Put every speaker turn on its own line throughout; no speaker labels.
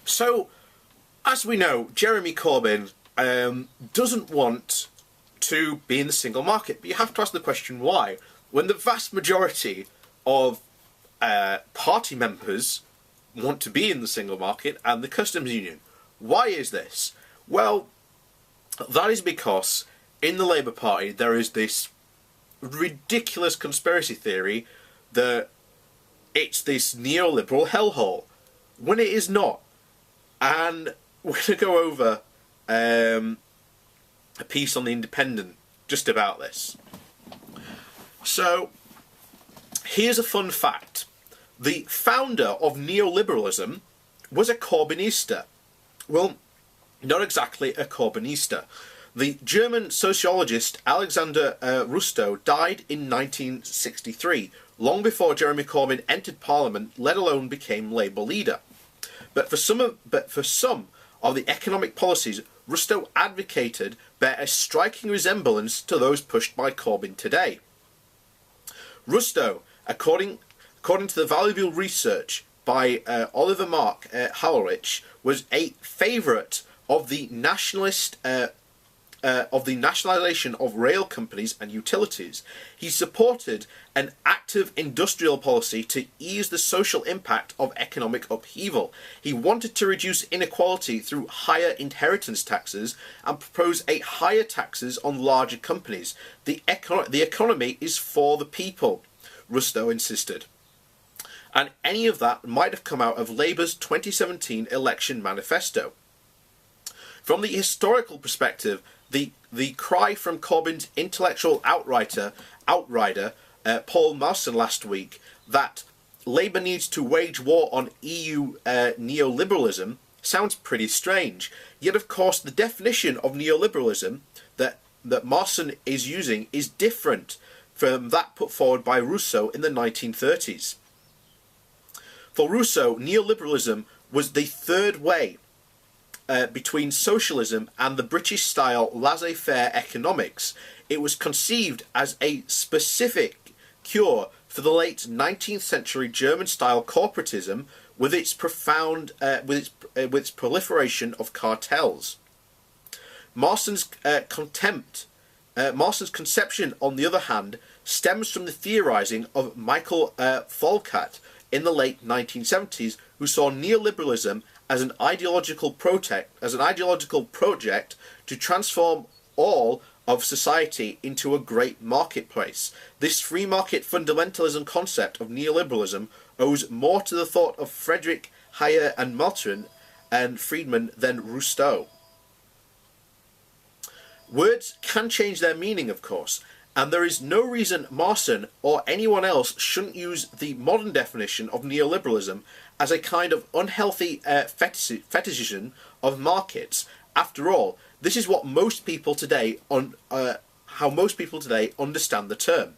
So, as we know, Jeremy Corbyn doesn't want to be in the single market. But you have to ask the question why. When the vast majority of party members want to be in the single market and the customs union. Why is this? Well, that is because in the Labour Party there is this ridiculous conspiracy theory that it's this neoliberal hellhole, when it is not. And we're going to go over a piece on The Independent just about this. So, here's a fun fact. The founder of neoliberalism was a Corbynista. Well, not exactly a Corbynista. The German sociologist Alexander Rustow died in 1963, long before Jeremy Corbyn entered Parliament, let alone became Labour leader. But for some of the economic policies Rustow advocated bear a striking resemblance to those pushed by Corbyn today. Rustow, according to the valuable research by Oliver Mark Hallerich, was a favourite of the nationalisation of rail companies and utilities. He supported an active industrial policy to ease the social impact of economic upheaval. He wanted to reduce inequality through higher inheritance taxes and propose a higher taxes on larger companies. The economy is for the people, Rustow insisted. And any of that might have come out of Labour's 2017 election manifesto. From the historical perspective, the cry from Corbyn's intellectual outrider, Paul Merson, last week, that Labour needs to wage war on EU neoliberalism sounds pretty strange. Yet, of course, the definition of neoliberalism that Merson is using is different from that put forward by Rousseau in the 1930s. For Rousseau, neoliberalism was the third way between socialism and the British-style laissez-faire economics. It was conceived as a specific cure for the late 19th century German-style corporatism with its proliferation of cartels. Merson's conception, on the other hand, stems from the theorising of Michael Foucault in the late 1970s, who saw neoliberalism as an ideological project to transform all of society into a great marketplace. This free market fundamentalism concept of neoliberalism owes more to the thought of Friedrich Hayek and Milton and Friedman than Rousseau. Words can change their meaning, of course, and there is no reason Merson or anyone else shouldn't use the modern definition of neoliberalism as a kind of unhealthy fetishism of markets. After all, this is what most people today how most people today understand the term.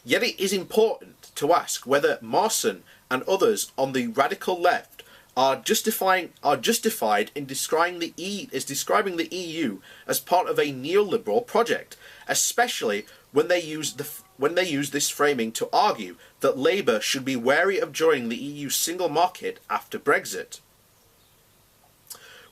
Yet it is important to ask whether Merson and others on the radical left are justified in describing the EU as part of a neoliberal project, especially when they use this framing to argue that Labour should be wary of joining the EU single market after Brexit.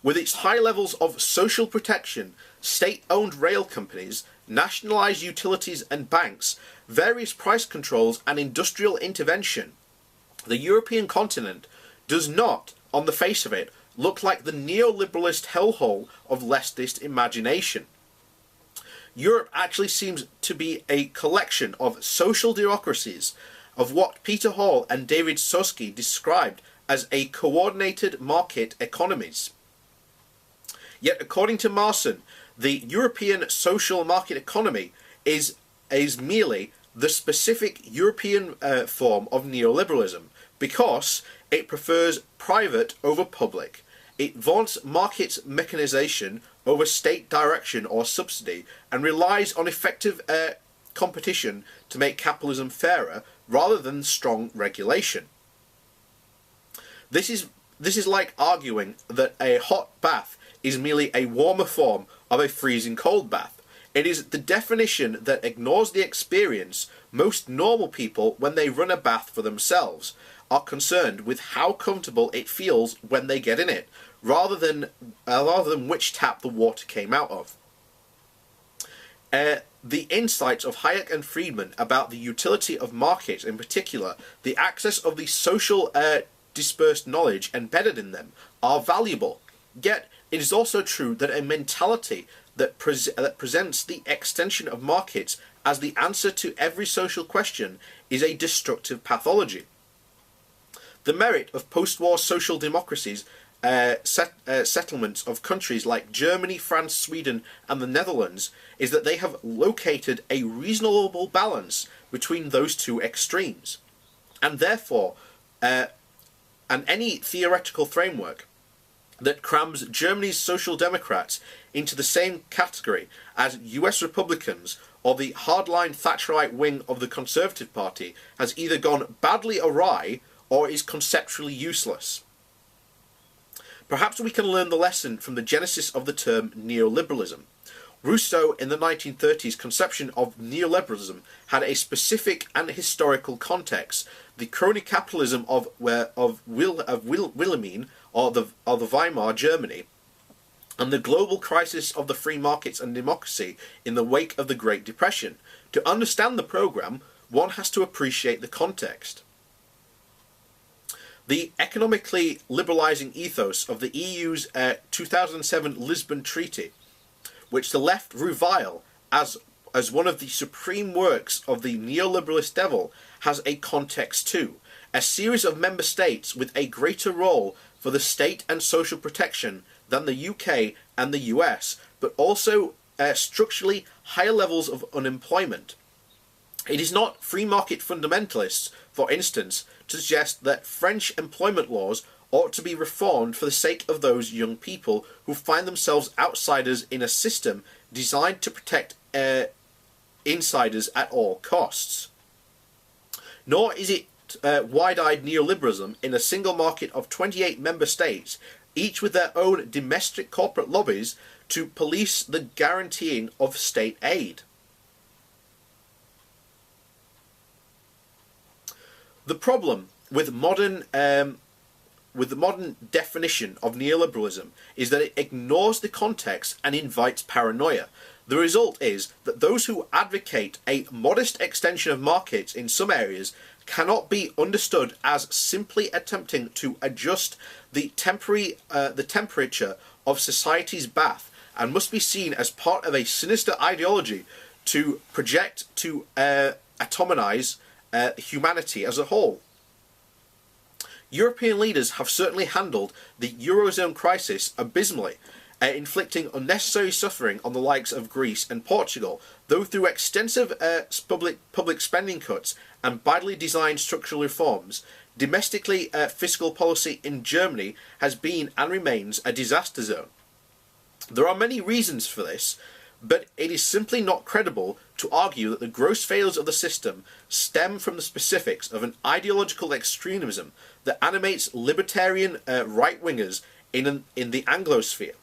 With its high levels of social protection, state-owned rail companies, nationalised utilities and banks, various price controls and industrial intervention, the European continent does not, on the face of it, look like the neoliberalist hellhole of leftist imagination. Europe actually seems to be a collection of social bureaucracies, of what Peter Hall and David Sosky described as a coordinated market economies. Yet, according to Merson, the European social market economy is merely the specific European form of neoliberalism, because it prefers private over public. It vaunts market mechanisation over state direction or subsidy, and relies on effective competition to make capitalism fairer rather than strong regulation. This is like arguing that a hot bath is merely a warmer form of a freezing cold bath. It is the definition that ignores the experience most normal people when they run a bath for themselves. are concerned with how comfortable it feels when they get in it, rather than which tap the water came out of. The insights of Hayek and Friedman about the utility of markets, in particular, the access of the social dispersed knowledge embedded in them, are valuable. Yet, it is also true that a mentality that presents the extension of markets as the answer to every social question is a destructive pathology. The merit of post-war social democracies, settlements of countries like Germany, France, Sweden, and the Netherlands is that they have located a reasonable balance between those two extremes, and therefore, and any theoretical framework that crams Germany's social democrats into the same category as US Republicans or the hardline Thatcherite wing of the Conservative Party has either gone badly awry or is conceptually useless. Perhaps we can learn the lesson from the genesis of the term neoliberalism. Rousseau, in the 1930s conception of neoliberalism, had a specific and historical context. The crony capitalism of Wilhelmine, or the Weimar Germany, and the global crisis of the free markets and democracy in the wake of the Great Depression. To understand the program, one has to appreciate the context. The economically liberalising ethos of the EU's 2007 Lisbon Treaty, which the left revile as one of the supreme works of the neoliberalist devil, has a context too. A series of member states with a greater role for the state and social protection than the UK and the US, but also structurally higher levels of unemployment. It is not free market fundamentalists, for instance, to suggest that French employment laws ought to be reformed for the sake of those young people who find themselves outsiders in a system designed to protect insiders at all costs. Nor is it wide-eyed neoliberalism in a single market of 28 member states, each with their own domestic corporate lobbies, to police the guaranteeing of state aid. The problem with the modern definition of neoliberalism is that it ignores the context and invites paranoia. The result is that those who advocate a modest extension of markets in some areas cannot be understood as simply attempting to adjust the temperature of society's bath, and must be seen as part of a sinister ideology to project to atomize humanity as a whole. European leaders have certainly handled the Eurozone crisis abysmally, inflicting unnecessary suffering on the likes of Greece and Portugal, though through extensive public spending cuts and badly designed structural reforms, domestically fiscal policy in Germany has been and remains a disaster zone. There are many reasons for this, but it is simply not credible to argue that the gross failures of the system stem from the specifics of an ideological extremism that animates libertarian right-wingers in the Anglosphere.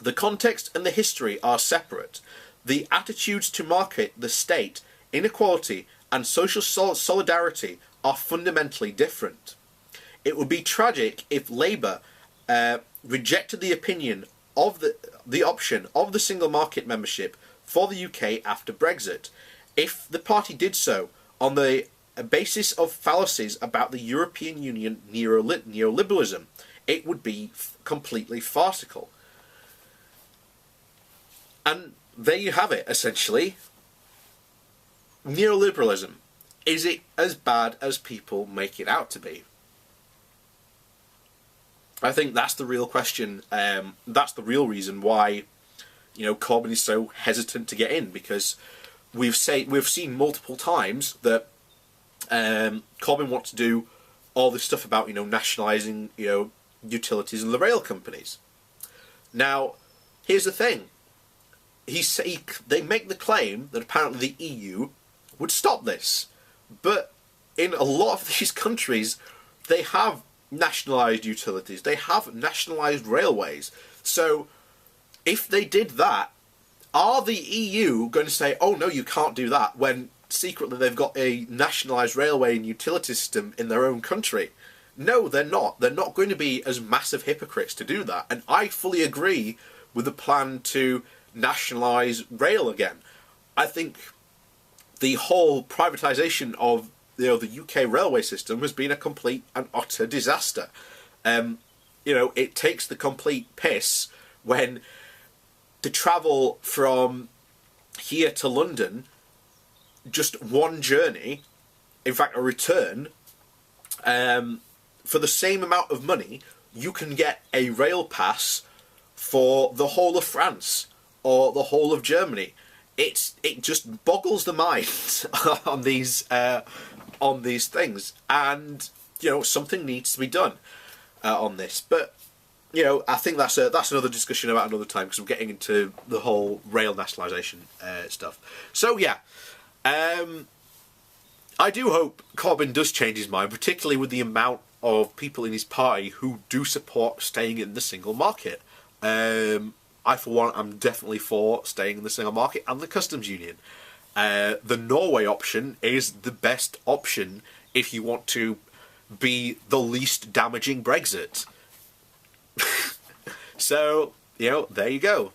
The context and the history are separate. The attitudes to market, the state, inequality, and social solidarity are fundamentally different. It would be tragic if Labour rejected the opinion of the option of the single market membership for the UK after Brexit. If the party did so on the basis of fallacies about the European Union neoliberalism, it would be completely farcical. And there you have it, essentially. Neoliberalism. Is it as bad as people make it out to be? I think that's the real question. That's the real reason why, Corbyn is so hesitant to get in, because we've seen multiple times that Corbyn wants to do all this stuff about nationalising utilities and the rail companies. Now, here's the thing. They make the claim that apparently the EU would stop this, but in a lot of these countries, they have nationalised utilities, they have nationalised railways. So if they did that, are the EU going to say, oh no, you can't do that, when secretly they've got a nationalised railway and utility system in their own country. No, they're not. They're not going to be as massive hypocrites to do that. And I fully agree with the plan to nationalise rail again. I think the whole privatisation of the UK railway system has been a complete and utter disaster. It takes the complete piss when to travel from here to London, just one journey, in fact a return, for the same amount of money, you can get a rail pass for the whole of France or the whole of Germany. It just boggles the mind on these things, and something needs to be done on this. But I think that's another discussion about another time, because we're getting into the whole rail nationalisation stuff. So yeah, I do hope Corbyn does change his mind, particularly with the amount of people in his party who do support staying in the single market. I, for one, am definitely for staying in the single market and the customs union. The Norway option is the best option if you want to be the least damaging Brexit. So, there you go.